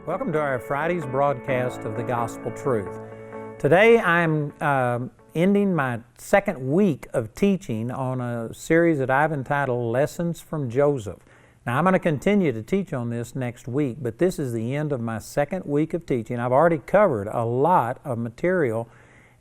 Welcome to our Friday's broadcast of the Gospel Truth. Today I'm ending my second week of teaching on a series that I've entitled Lessons from Joseph. Now I'm going to continue to teach on this next week, but this is the end of my second week of teaching. I've already covered a lot of material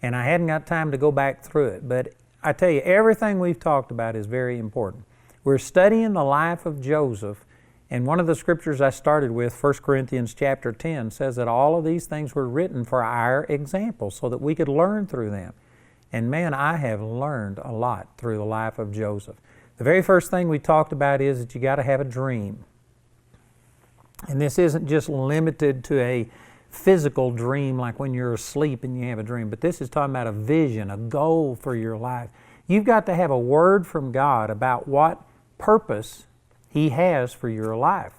and I hadn't got time to go back through it, but I tell you, everything we've talked about is very important. We're studying the life of Joseph. And one of the scriptures I started with, 1 Corinthians chapter 10, says that all of these things were written for our example so that we could learn through them. And man, I have learned a lot through the life of Joseph. The very first thing we talked about is that you got to have a dream. And this isn't just limited to a physical dream like when you're asleep and you have a dream, but this is talking about a vision, a goal for your life. You've got to have a word from God about what purpose He has for your life.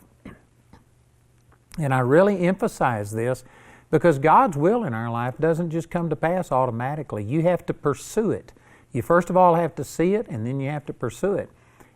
And I really emphasize this because God's will in our life doesn't just come to pass automatically. You have to pursue it. You first of all have to see it, and then you have to pursue it.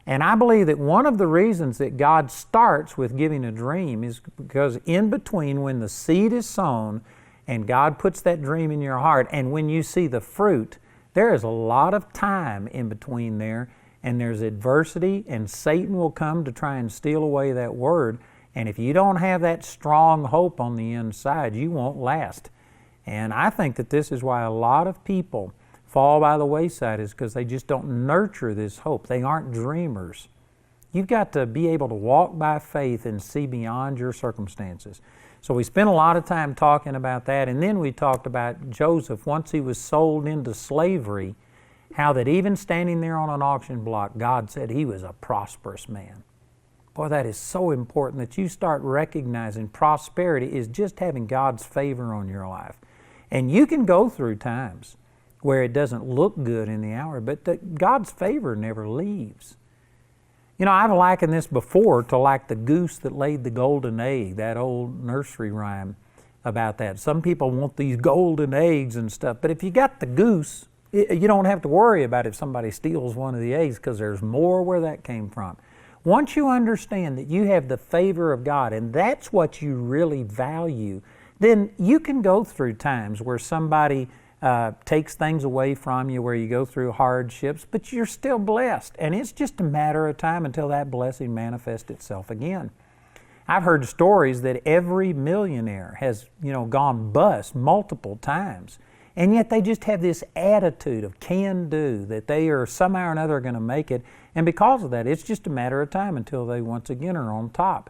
And I believe that one of the reasons that God starts with giving a dream is because in between when the seed is sown and God puts that dream in your heart and when you see the fruit, there is a lot of time in between there. And there's adversity, and Satan will come to try and steal away that word. And if you don't have that strong hope on the inside, you won't last. And I think that this is why a lot of people fall by the wayside, is because they just don't nurture this hope. They aren't dreamers. You've got to be able to walk by faith and see beyond your circumstances. So we spent a lot of time talking about that, and then we talked about Joseph once he was sold into slavery, how that even standing there on an auction block, God said he was a prosperous man. Boy, that is so important that you start recognizing prosperity is just having God's favor on your life. And you can go through times where it doesn't look good in the hour, but God's favor never leaves. You know, I've likened this before to like the goose that laid the golden egg, that old nursery rhyme about that. Some people want these golden eggs and stuff, but if you got the goose, you don't have to worry about if somebody steals one of the eggs because there's more where that came from. Once you understand that you have the favor of God and that's what you really value, then you can go through times where somebody takes things away from you, where you go through hardships, but you're still blessed. And it's just a matter of time until that blessing manifests itself again. I've heard stories that every millionaire has, gone bust multiple times. And yet they just have this attitude of can-do, that they are somehow or another going to make it. And because of that, it's just a matter of time until they once again are on top.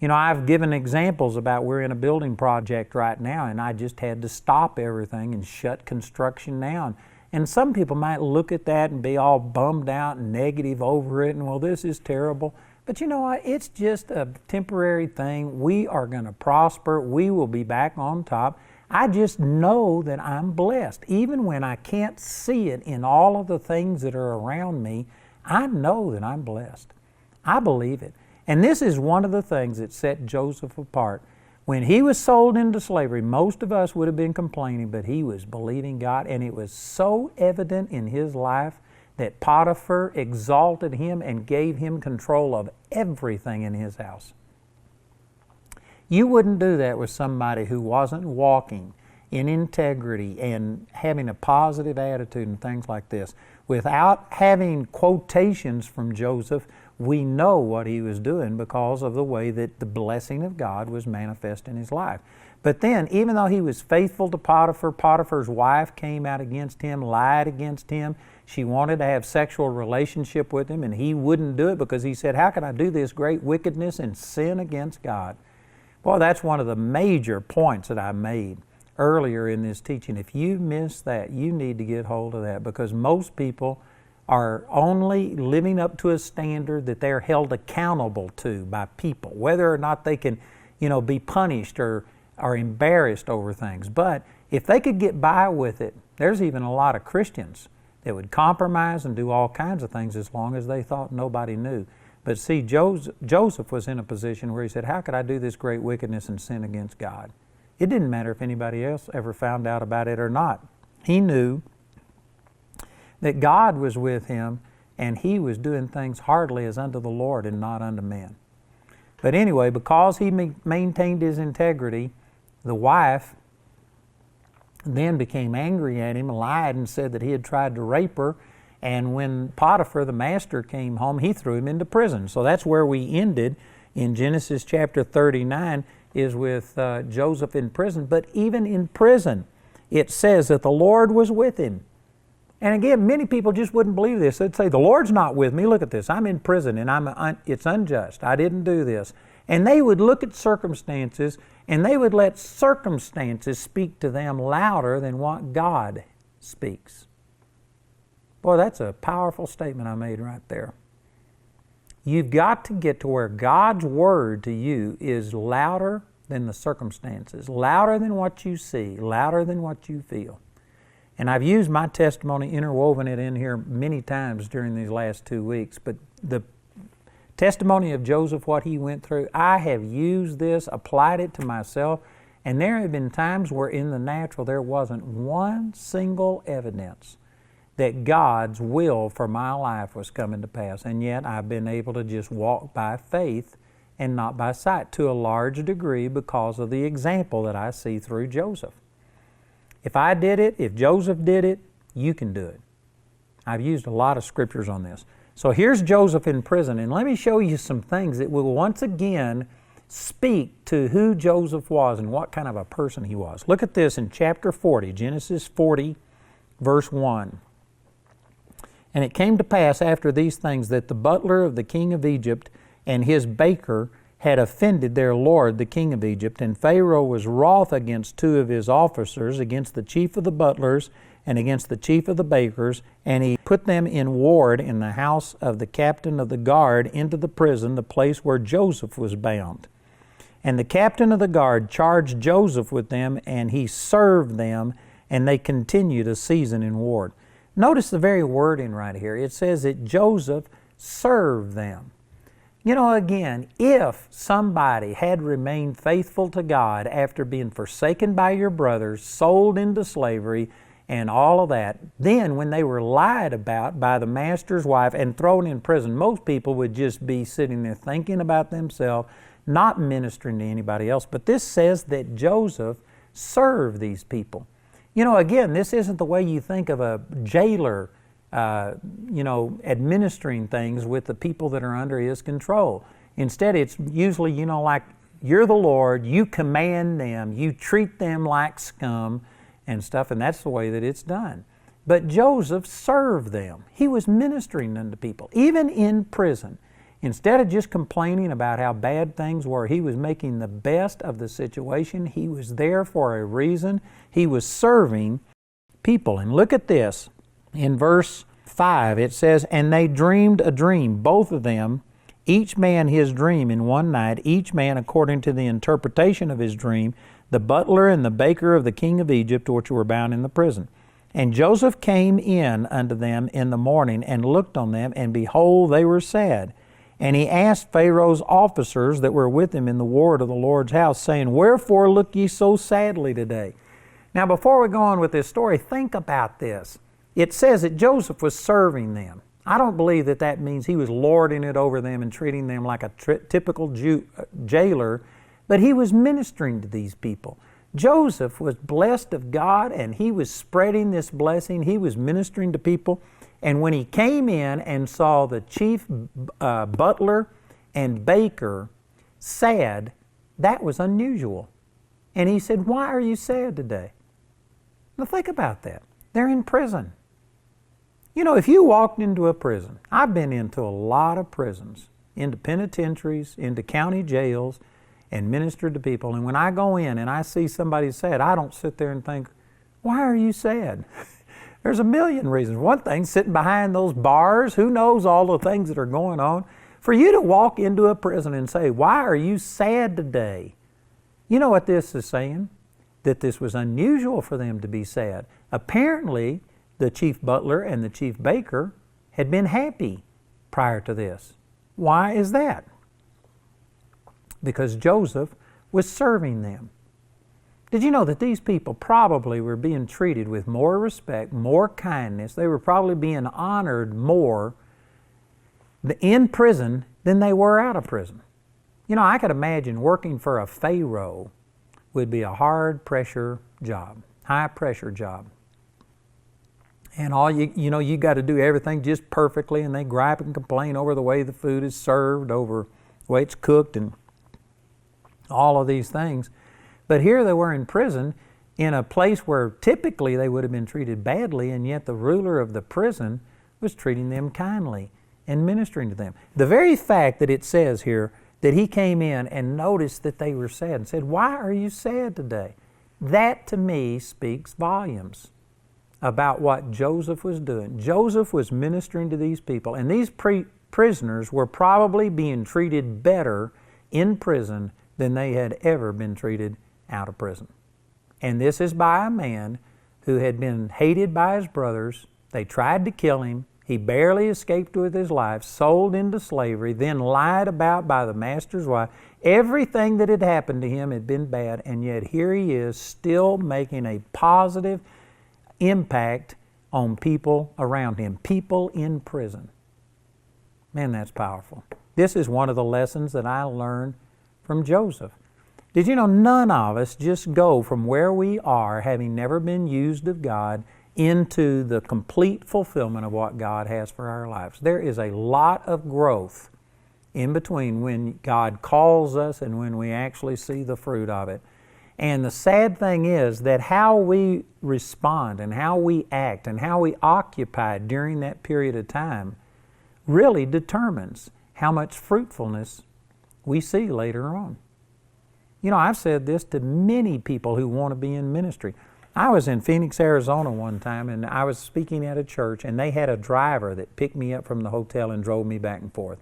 I've given examples about we're in a building project right now, and I just had to stop everything and shut construction down. And some people might look at that and be all bummed out and negative over it, and well, this is terrible. But you know what? It's just a temporary thing. We are going to prosper. We will be back on top. I just know that I'm blessed. Even when I can't see it in all of the things that are around me, I know that I'm blessed. I believe it. And this is one of the things that set Joseph apart. When he was sold into slavery, most of us would have been complaining, but he was believing God, and it was so evident in his life that Potiphar exalted him and gave him control of everything in his house. You wouldn't do that with somebody who wasn't walking in integrity and having a positive attitude and things like this. Without having quotations from Joseph, we know what he was doing because of the way that the blessing of God was manifest in his life. But then, even though he was faithful to Potiphar, Potiphar's wife came out against him, lied against him. She wanted to have sexual relationship with him, and he wouldn't do it because he said, how can I do this great wickedness and sin against God? Boy, that's one of the major points that I made earlier in this teaching. If you miss that, you need to get hold of that, because most people are only living up to a standard that they're held accountable to by people, whether or not they can, be punished or embarrassed over things. But if they could get by with it, there's even a lot of Christians that would compromise and do all kinds of things as long as they thought nobody knew. But see, Joseph was in a position where he said, how could I do this great wickedness and sin against God? It didn't matter if anybody else ever found out about it or not. He knew that God was with him and he was doing things heartily as unto the Lord and not unto men. But anyway, because he maintained his integrity, the wife then became angry at him, lied and said that he had tried to rape her. And when Potiphar, the master, came home, he threw him into prison. So that's where we ended in Genesis chapter 39, is with Joseph in prison. But even in prison, it says that the Lord was with him. And again, many people just wouldn't believe this. They'd say, the Lord's not with me. Look at this. I'm in prison and it's unjust. I didn't do this. And they would look at circumstances and they would let circumstances speak to them louder than what God speaks. Boy, that's a powerful statement I made right there. You've got to get to where God's Word to you is louder than the circumstances, louder than what you see, louder than what you feel. And I've used my testimony, interwoven it in here many times during these last 2 weeks, but the testimony of Joseph, what he went through, I have used this, applied it to myself, and there have been times where in the natural there wasn't one single evidence that God's will for my life was coming to pass. And yet I've been able to just walk by faith and not by sight to a large degree because of the example that I see through Joseph. If I did it, if Joseph did it, you can do it. I've used a lot of scriptures on this. So here's Joseph in prison, and let me show you some things that will once again speak to who Joseph was and what kind of a person he was. Look at this in chapter 40, Genesis 40, verse 1. And it came to pass after these things that the butler of the king of Egypt and his baker had offended their lord, the king of Egypt, and Pharaoh was wroth against two of his officers, against the chief of the butlers and against the chief of the bakers, and he put them in ward in the house of the captain of the guard into the prison, the place where Joseph was bound. And the captain of the guard charged Joseph with them, and he served them, and they continued a season in ward. Notice the very wording right here. It says that Joseph served them. You know, again, if somebody had remained faithful to God after being forsaken by your brothers, sold into slavery, and all of that, then when they were lied about by the master's wife and thrown in prison, most people would just be sitting there thinking about themselves, not ministering to anybody else. But this says that Joseph served these people. You know, again, this isn't the way you think of a jailer, administering things with the people that are under his control. Instead, it's usually, like you're the Lord, you command them, you treat them like scum and stuff, and that's the way that it's done. But Joseph served them. He was ministering unto people, even in prison. Instead of just complaining about how bad things were, he was making the best of the situation. He was there for a reason. He was serving people. And look at this. In verse 5, it says, And they dreamed a dream, both of them, each man his dream in one night, each man according to the interpretation of his dream, the butler and the baker of the king of Egypt, which were bound in the prison. And Joseph came in unto them in the morning, and looked on them, and behold, they were sad. And he asked Pharaoh's officers that were with him in the ward of the Lord's house, saying, Wherefore look ye so sadly today? Now, before we go on with this story, think about this. It says that Joseph was serving them. I don't believe that that means he was lording it over them and treating them like a typical jailer, but he was ministering to these people. Joseph was blessed of God, and he was spreading this blessing. He was ministering to people. And when he came in and saw the chief butler and baker sad, that was unusual. And he said, Why are you sad today? Now think about that. They're in prison. You know, if you walked into a prison, I've been into a lot of prisons, into penitentiaries, into county jails, and ministered to people. And when I go in and I see somebody sad, I don't sit there and think, why are you sad? There's a million reasons. One thing, sitting behind those bars, who knows all the things that are going on. For you to walk into a prison and say, why are you sad today? You know what this is saying? That this was unusual for them to be sad. Apparently, the chief butler and the chief baker had been happy prior to this. Why is that? Because Joseph was serving them. Did you know that these people probably were being treated with more respect, more kindness? They were probably being honored more in prison than they were out of prison. You know, I could imagine working for a Pharaoh would be a hard pressure job, high pressure job. And all you got to do everything just perfectly, and they gripe and complain over the way the food is served, over the way it's cooked, and all of these things. But here they were in prison, in a place where typically they would have been treated badly, and yet the ruler of the prison was treating them kindly and ministering to them. The very fact that it says here that he came in and noticed that they were sad and said, "Why are you sad today?" That to me speaks volumes about what Joseph was doing. Joseph was ministering to these people, and these prisoners were probably being treated better in prison than they had ever been treated out of prison. And this is by a man who had been hated by his brothers. They tried to kill him. He barely escaped with his life, sold into slavery, then lied about by the master's wife. Everything that had happened to him had been bad, and yet here he is still making a positive impact on people around him, people in prison. Man, that's powerful. This is one of the lessons that I learned from Joseph. Did you know none of us just go from where we are, having never been used of God, into the complete fulfillment of what God has for our lives? There is a lot of growth in between when God calls us and when we actually see the fruit of it. And the sad thing is that how we respond and how we act and how we occupy during that period of time really determines how much fruitfulness we see later on. You know, I've said this to many people who want to be in ministry. I was in Phoenix, Arizona one time, and I was speaking at a church, and they had a driver that picked me up from the hotel and drove me back and forth.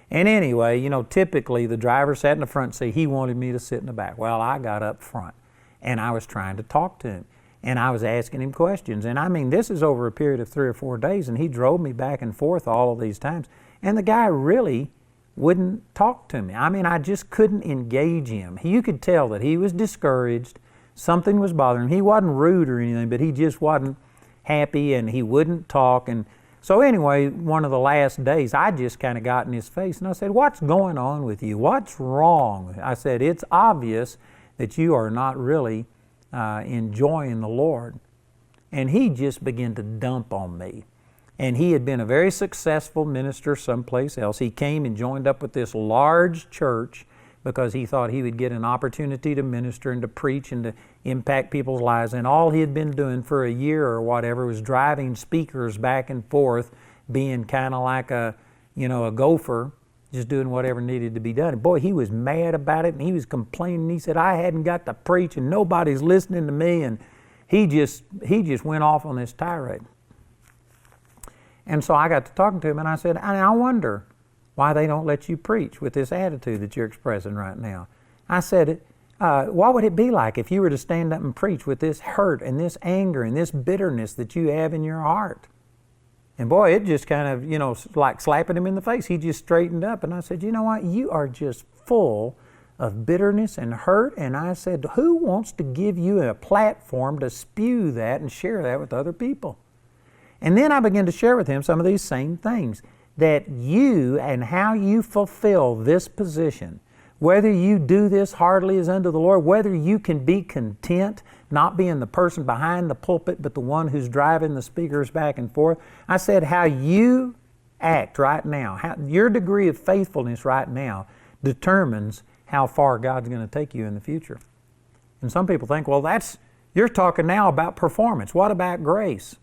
And anyway, you know, typically the driver sat in the front seat. He wanted me to sit in the back. Well, I got up front, and I was trying to talk to him, and I was asking him questions. And I mean, this is over a period of 3 or 4 days, and he drove me back and forth all of these times. And the guy really wouldn't talk to me. I mean, I just couldn't engage him. You could tell that he was discouraged. Something was bothering him. He wasn't rude or anything, but he just wasn't happy, and he wouldn't talk. And so anyway, one of the last days, I just kind of got in his face, and I said, "What's going on with you? What's wrong?" I said, "It's obvious that you are not really enjoying the Lord." And he just began to dump on me. And he had been a very successful minister someplace else. He came and joined up with this large church because he thought he would get an opportunity to minister and to preach and to impact people's lives. And all he had been doing for a year or whatever was driving speakers back and forth, being kind of like a gopher, just doing whatever needed to be done. And boy, he was mad about it, and he was complaining. He said, "I hadn't got to preach, and nobody's listening to me." And he just went off on this tirade. And so I got to talking to him, and I said, "I wonder why they don't let you preach with this attitude that you're expressing right now." I said, what would it be like if you were to stand up and preach with this hurt and this anger and this bitterness that you have in your heart? And boy, it just kind of, like slapping him in the face. He just straightened up, and I said, "You know what? You are just full of bitterness and hurt." And I said, "Who wants to give you a platform to spew that and share that with other people?" And then I began to share with him some of these same things, that you and how you fulfill this position, whether you do this heartily as unto the Lord, whether you can be content not being the person behind the pulpit, but the one who's driving the speakers back and forth. I said, how you act right now, your degree of faithfulness right now determines how far God's going to take you in the future. And some people think, well, you're talking now about performance. What about grace?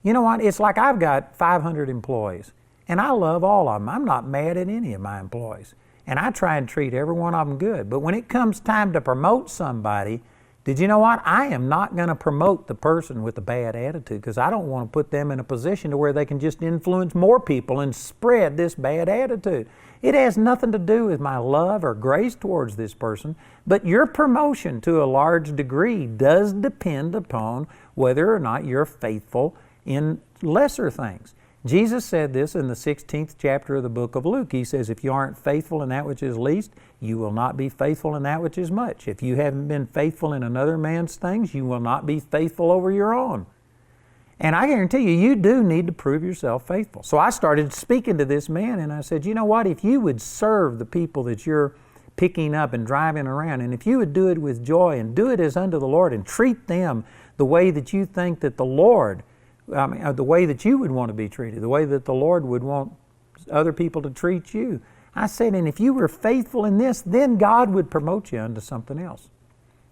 You know what? It's like I've got 500 employees, and I love all of them. I'm not mad at any of my employees, and I try and treat every one of them good. But when it comes time to promote somebody, did you know what? I am not going to promote the person with the bad attitude, because I don't want to put them in a position to where they can just influence more people and spread this bad attitude. It has nothing to do with my love or grace towards this person, but your promotion to a large degree does depend upon whether or not you're faithful in lesser things. Jesus said this in the 16th chapter of the book of Luke. He says, if you aren't faithful in that which is least, you will not be faithful in that which is much. If you haven't been faithful in another man's things, you will not be faithful over your own. And I guarantee you, you do need to prove yourself faithful. So I started speaking to this man, and I said, you know what? If you would serve the people that you're picking up and driving around. And if you would do it with joy and do it as unto the Lord and treat them the way that you think that the Lord, the way that you would want to be treated, the way that the Lord would want other people to treat you. I said, and if you were faithful in this, then God would promote you unto something else.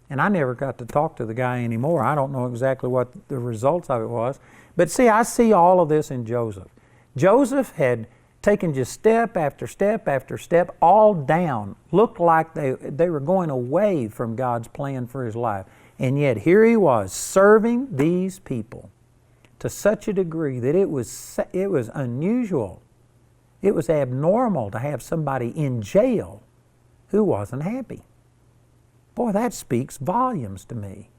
And I never got to talk to the guy anymore. I don't know exactly what the results of it was. But see, I see all of this in Joseph. Joseph had taken just step after step after step, all down. Looked like they were going away from God's plan for his life. And yet here he was, serving these people to such a degree that it was unusual. It was abnormal to have somebody in jail who wasn't happy. Boy, that speaks volumes to me.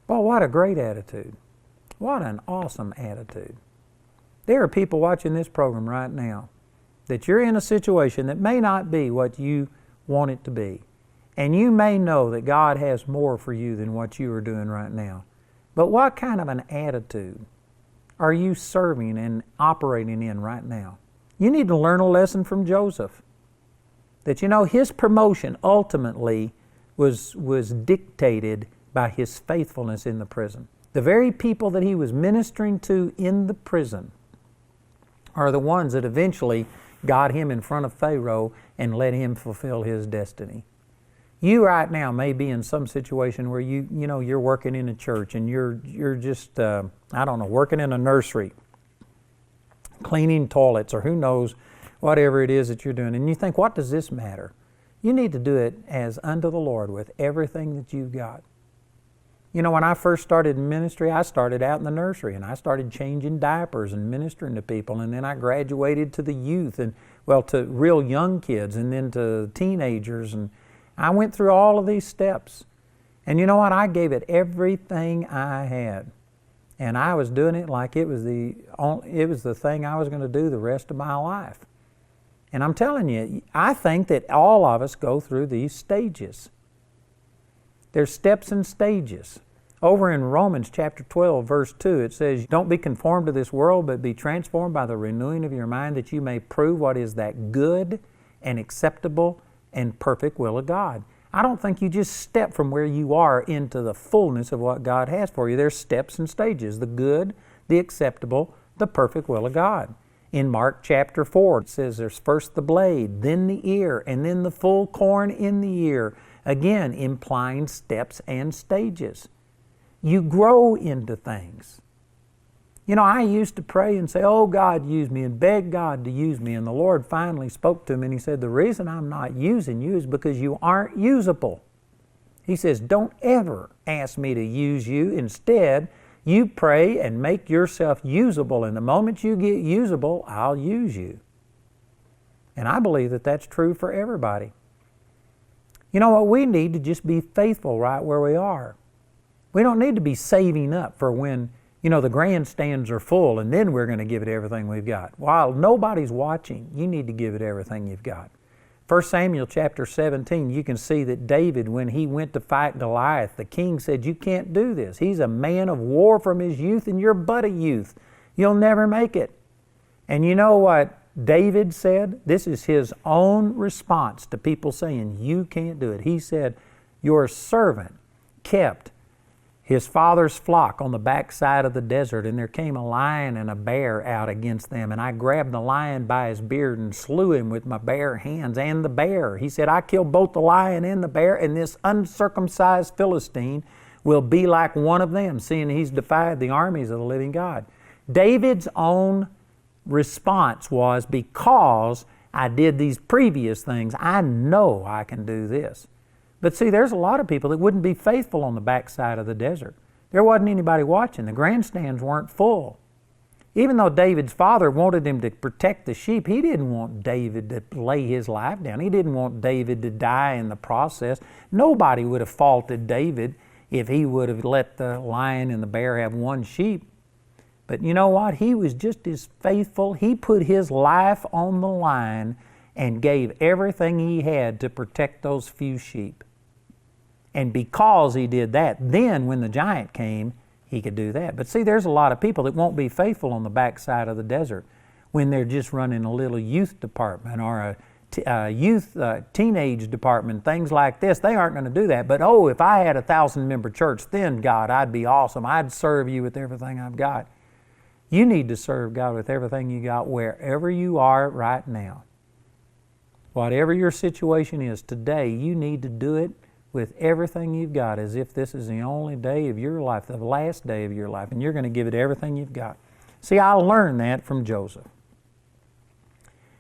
Boy, what a great attitude. What an awesome attitude. There are people watching this program right now that you're in a situation that may not be what you want it to be. And you may know that God has more for you than what you are doing right now. But what kind of an attitude are you serving and operating in right now? You need to learn a lesson from Joseph. That his promotion ultimately was dictated by his faithfulness in the prison. The very people that he was ministering to in the prison are the ones that eventually got him in front of Pharaoh and let him fulfill his destiny. You right now may be in some situation where you're working in a church and you're just working in a nursery, cleaning toilets, or who knows, whatever it is that you're doing, and you think, what does this matter? You need to do it as unto the Lord with everything that you've got. When I first started in ministry, I started out in the nursery and I started changing diapers and ministering to people, and then I graduated to the youth and, to real young kids, and then to teenagers, and I went through all of these steps. And you know what? I gave it everything I had. And I was doing it like it was the thing I was going to do the rest of my life. And I'm telling you, I think that all of us go through these stages. There's steps and stages. Over in Romans chapter 12, verse 2, it says, "Don't be conformed to this world, but be transformed by the renewing of your mind, that you may prove what is that good and acceptable and perfect will of God." I don't think you just step from where you are into the fullness of what God has for you. There's steps and stages: the good, the acceptable, the perfect will of God. In Mark chapter 4, it says there's first the blade, then the ear, and then the full corn in the ear. Again, implying steps and stages. You grow into things. I used to pray and say, "Oh, God, use me," and beg God to use me. And the Lord finally spoke to me and He said, "The reason I'm not using you is because you aren't usable." He says, "Don't ever ask me to use you. Instead, you pray and make yourself usable. And the moment you get usable, I'll use you." And I believe that that's true for everybody. What we need to just be faithful right where we are. We don't need to be saving up for when the grandstands are full and then we're going to give it everything we've got. While nobody's watching, you need to give it everything you've got. 1 Samuel chapter 17, you can see that David, when he went to fight Goliath, the king said, "You can't do this. He's a man of war from his youth and you're but a youth. You'll never make it." And you know what David said? This is his own response to people saying, "You can't do it." He said, "Your servant kept his father's flock on the backside of the desert, and there came a lion and a bear out against them, and I grabbed the lion by his beard and slew him with my bare hands and the bear." He said, "I killed both the lion and the bear, and this uncircumcised Philistine will be like one of them, seeing he's defied the armies of the living God." David's own response was, "Because I did these previous things, I know I can do this." But see, there's a lot of people that wouldn't be faithful on the backside of the desert. There wasn't anybody watching. The grandstands weren't full. Even though David's father wanted him to protect the sheep, he didn't want David to lay his life down. He didn't want David to die in the process. Nobody would have faulted David if he would have let the lion and the bear have one sheep. But you know what? He was just as faithful. He put his life on the line and gave everything he had to protect those few sheep. And because he did that, then when the giant came, he could do that. But see, there's a lot of people that won't be faithful on the backside of the desert when they're just running a little youth department or a youth, teenage department, things like this, they aren't going to do that. But oh, if I had a 1,000-member church, then God, I'd be awesome. I'd serve you with everything I've got. You need to serve God with everything you got wherever you are right now. Whatever your situation is today, you need to do it with everything you've got as if this is the only day of your life, the last day of your life, and you're going to give it everything you've got. See, I learned that from Joseph.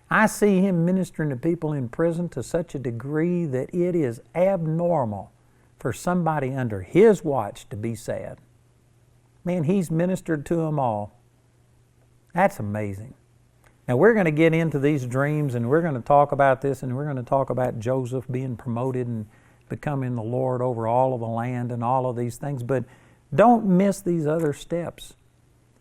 I see him ministering to people in prison to such a degree that it is abnormal for somebody under his watch to be sad. Man, he's ministered to them all. That's amazing. Now, we're going to get into these dreams, and we're going to talk about this, and we're going to talk about Joseph being promoted and becoming the Lord over all of the land and all of these things, but don't miss these other steps.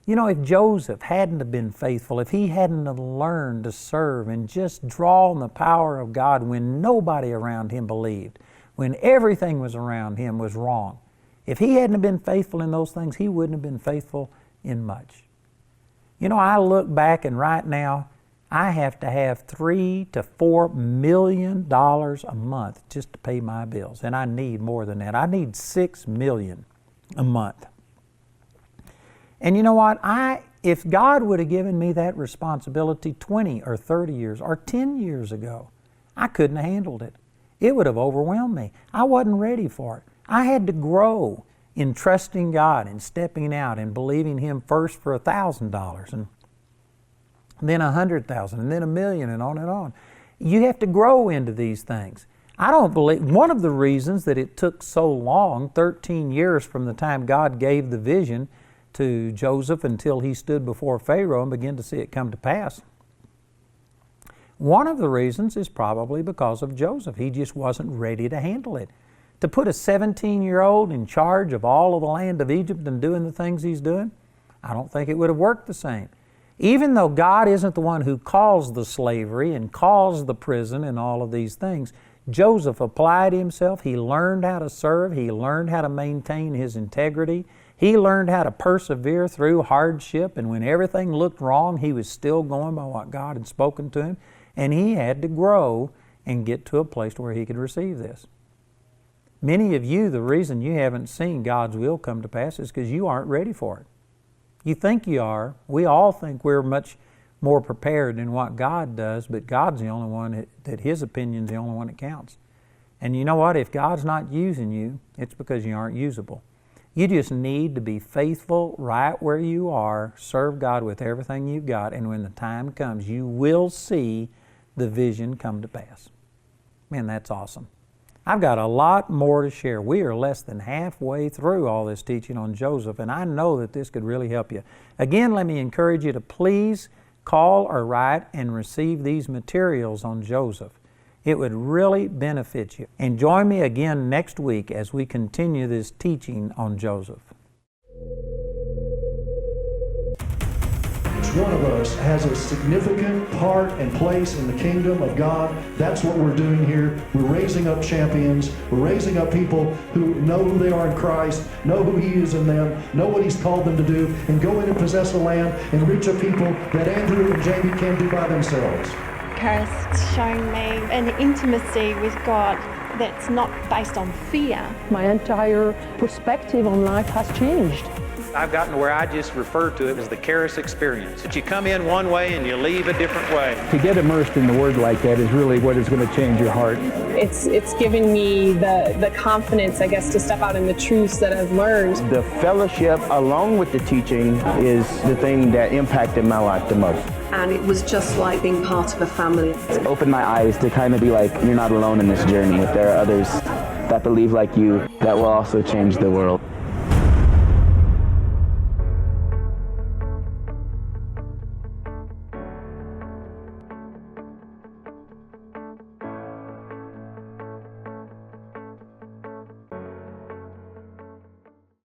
You know, if Joseph hadn't have been faithful, if he hadn't have learned to serve and just draw on the power of God when nobody around him believed, when everything was around him was wrong, if he hadn't have been faithful in those things, he wouldn't have been faithful in much. You know, I look back and right now, I have to have $3 to $4 million a month just to pay my bills. And I need more than that. I need $6 million a month. And you know what? If God would have given me that responsibility 20 or 30 years or 10 years ago, I couldn't have handled it. It would have overwhelmed me. I wasn't ready for it. I had to grow in trusting God and stepping out and believing Him first for $1,000 and then $100,000 and then $1 million and on and on. You have to grow into these things. I don't believe, one of the reasons that it took so long, 13 years from the time God gave the vision to Joseph until he stood before Pharaoh and began to see it come to pass, one of the reasons is probably because of Joseph. He just wasn't ready to handle it. To put a 17-year-old in charge of all of the land of Egypt and doing the things he's doing, I don't think it would have worked the same. Even though God isn't the one who caused the slavery and caused the prison and all of these things, Joseph applied himself. He learned how to serve. He learned how to maintain his integrity. He learned how to persevere through hardship, and when everything looked wrong, he was still going by what God had spoken to him, and he had to grow and get to a place where he could receive this. Many of you, the reason you haven't seen God's will come to pass is because you aren't ready for it. You think you are. We all think we're much more prepared than what God does, but God's the only one that His opinion's the only one that counts. And you know what? If God's not using you, it's because you aren't usable. You just need to be faithful right where you are, serve God with everything you've got, and when the time comes, you will see the vision come to pass. Man, that's awesome. I've got a lot more to share. We are less than halfway through all this teaching on Joseph, and I know that this could really help you. Again, let me encourage you to please call or write and receive these materials on Joseph. It would really benefit you. And join me again next week as we continue this teaching on Joseph. Each one of us has a significant part and place in the kingdom of God. That's what we're doing here. We're raising up champions. We're raising up people who know who they are in Christ, know who He is in them, know what He's called them to do, and go in and possess the land and reach a people that Andrew and Jamie can't do by themselves. Christ's shown me an intimacy with God that's not based on fear. My entire perspective on life has changed. I've gotten to where I just refer to it as the Charis experience. That you come in one way and you leave a different way. To get immersed in the Word like that is really what is going to change your heart. It's given me the confidence, I guess, to step out in the truths that I've learned. The fellowship along with the teaching is the thing that impacted my life the most. And it was just like being part of a family. It opened my eyes to kind of be like, you're not alone in this journey. If there are others that believe like you, that will also change the world.